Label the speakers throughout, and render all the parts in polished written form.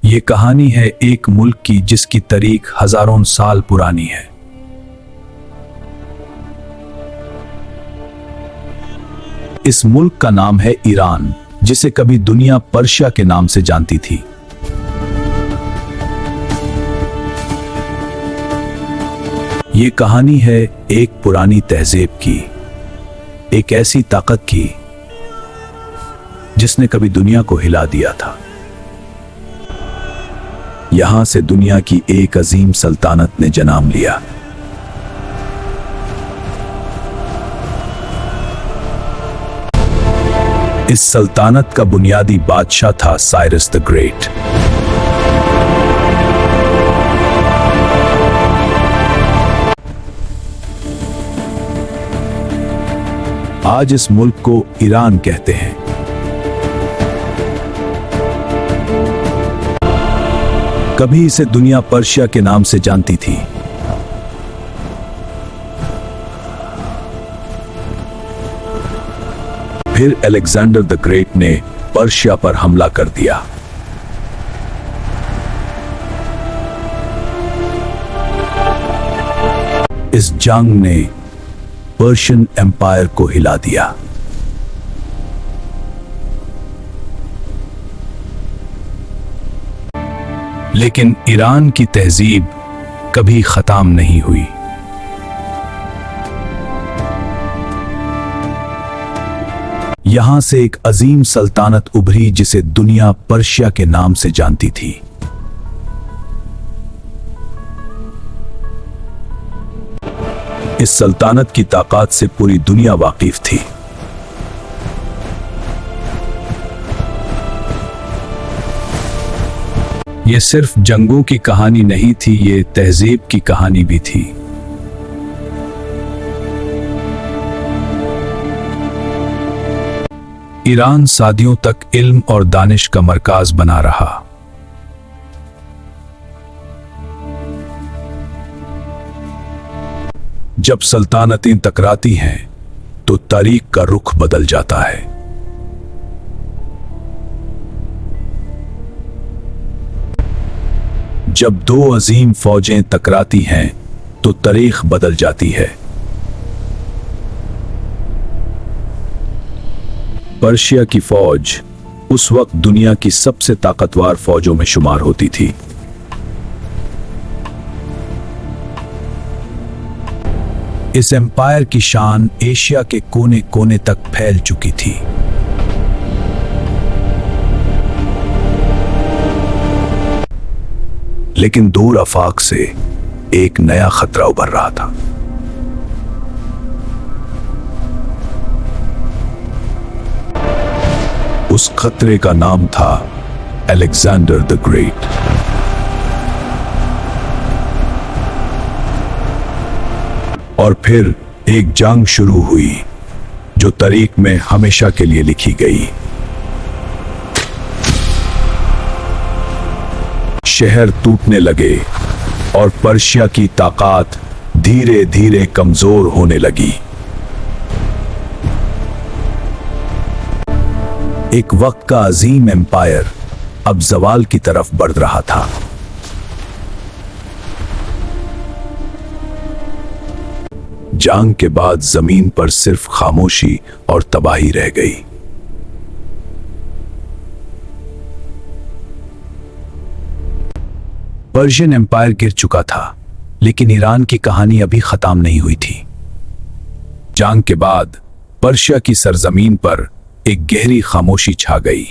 Speaker 1: ये कहानी है एक मुल्क की जिसकी तारीख हजारों साल पुरानी है। इस मुल्क का नाम है ईरान, जिसे कभी दुनिया पर्शिया के नाम से जानती थी। ये कहानी है एक पुरानी तहजीब की, एक ऐसी ताकत की जिसने कभी दुनिया को हिला दिया था। यहां से दुनिया की एक अजीम सल्तनत ने जन्म लिया। इस सल्तनत का बुनियादी बादशाह था साइरस द ग्रेट। आज इस मुल्क को ईरान कहते हैं। कभी इसे दुनिया पर्शिया के नाम से जानती थी। फिर अलेक्जेंडर द ग्रेट ने पर्शिया पर हमला कर दिया। इस जंग ने पर्शियन एम्पायर को हिला दिया। लेकिन ईरान की तहजीब कभी खत्म नहीं हुई। यहां से एक अजीम सल्तनत उभरी जिसे दुनिया पर्शिया के नाम से जानती थी। इस सल्तनत की ताकत से पूरी दुनिया वाकिफ थी। ये सिर्फ जंगों की कहानी नहीं थी, ये तहजीब की कहानी भी थी। ईरान सदियों तक इल्म और दानिश का मरकज बना रहा। जब सल्तनतें टकराती हैं तो तारीख का रुख बदल जाता है। जब दो अजीम फौजें टकराती हैं तो तारीख बदल जाती है। पर्शिया की फौज उस वक्त दुनिया की सबसे ताकतवर फौजों में शुमार होती थी। इस एम्पायर की शान एशिया के कोने कोने तक फैल चुकी थी। लेकिन दूर आफाक से एक नया खतरा उभर रहा था। उस खतरे का नाम था अलेक्जेंडर द ग्रेट। और फिर एक जंग शुरू हुई जो तारीख में हमेशा के लिए लिखी गई। शहर टूटने लगे और पर्शिया की ताकत धीरे धीरे कमजोर होने लगी। एक वक्त का अजीम एम्पायर अब जवाल की तरफ बढ़ रहा था। जंग के बाद जमीन पर सिर्फ खामोशी और तबाही रह गई। पर्शियन एम्पायर गिर चुका था, लेकिन ईरान की कहानी अभी खत्म नहीं हुई थी। जंग के बाद पर्शिया की सरजमीन पर एक गहरी खामोशी छा गई।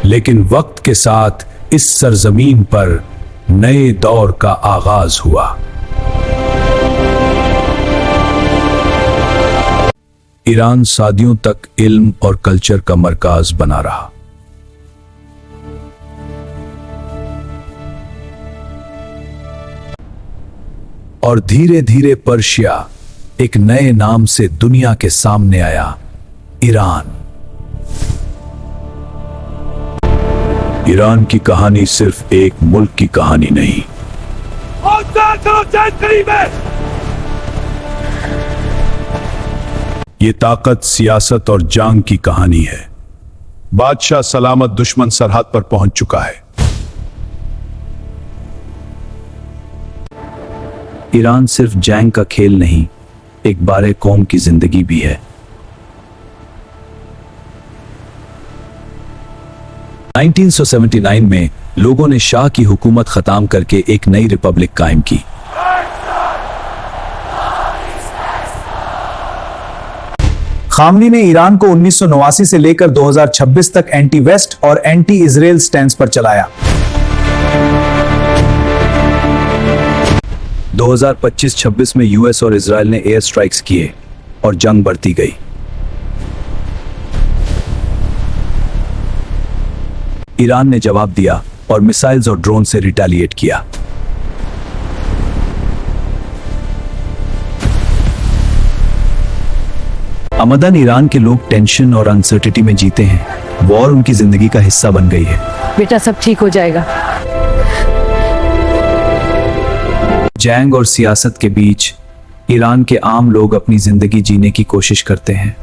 Speaker 1: लेकिन वक्त के साथ इस सरजमीन पर नए दौर का आगाज हुआ। ईरान सदियों तक इल्म और कल्चर का मरकज बना रहा। और धीरे धीरे पर्शिया एक नए नाम से दुनिया के सामने आया, ईरान। ईरान की कहानी सिर्फ एक मुल्क की कहानी नहीं, ये ताकत, सियासत और जंग की कहानी है। बादशाह सलामत दुश्मन सरहद पर पहुंच चुका है। ईरान सिर्फ जंग का खेल नहीं, एक बारे कौम की जिंदगी भी है। 1979 में लोगों ने शाह की हुकूमत खत्म करके एक नई रिपब्लिक कायम की।
Speaker 2: खामनी ने ईरान को 1989 से लेकर 2026 तक एंटी वेस्ट और एंटी इजराइल स्टैंस पर चलाया।
Speaker 1: 2025-26 में यूएस और इजराइल ने एयर स्ट्राइक्स किए और जंग बढ़ती गई। ईरान ने जवाब दिया और मिसाइल्स और ड्रोन से रिटेलिएट किया। अमदन ईरान के लोग टेंशन और अनसर्टिनिटी में जीते हैं। वॉर उनकी जिंदगी का हिस्सा बन गई है।
Speaker 3: बेटा सब ठीक हो जाएगा।
Speaker 1: जंग और सियासत के बीच ईरान के आम लोग अपनी जिंदगी जीने की कोशिश करते हैं।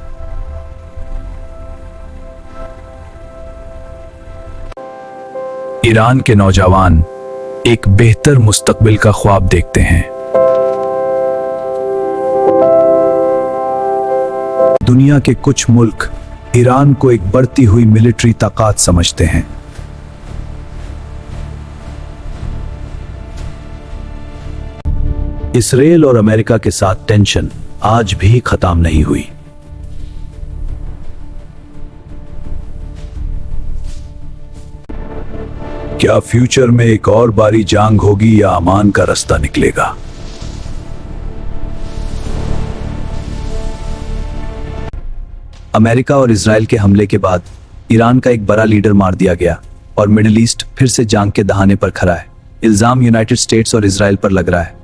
Speaker 1: ईरान के नौजवान एक बेहतर मुस्तकबिल का ख्वाब देखते हैं। दुनिया के कुछ मुल्क ईरान को एक बढ़ती हुई मिलिट्री ताकत समझते हैं। इसराइल और अमेरिका के साथ टेंशन आज भी खत्म नहीं हुई। क्या फ्यूचर में एक और बारी जंग होगी या अमान का रास्ता निकलेगा? अमेरिका और इजराइल के हमले के बाद ईरान का एक बड़ा लीडर मार दिया गया और मिडिल ईस्ट फिर से जंग के दहाने पर खड़ा है। इल्जाम यूनाइटेड स्टेट्स और इजराइल पर लग रहा है।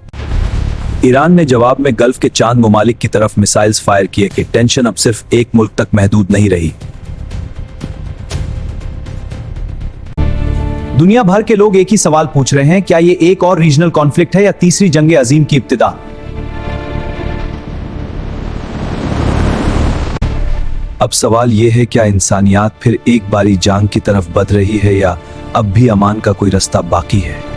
Speaker 1: ईरान ने जवाब में गल्फ के चांद ममालिक की तरफ मिसाइल्स फायर किए कि टेंशन अब सिर्फ एक मुल्क तक महदूद नहीं रही।
Speaker 2: दुनिया भर के लोग एक ही सवाल पूछ रहे हैं, क्या ये एक और रीजनल कॉन्फ्लिक्ट है या तीसरी जंग अजीम की इब्तिदा?
Speaker 1: अब सवाल यह है, क्या इंसानियत फिर एक बारी जंग की तरफ बढ़ रही है या अब भी अमान का कोई रास्ता बाकी है?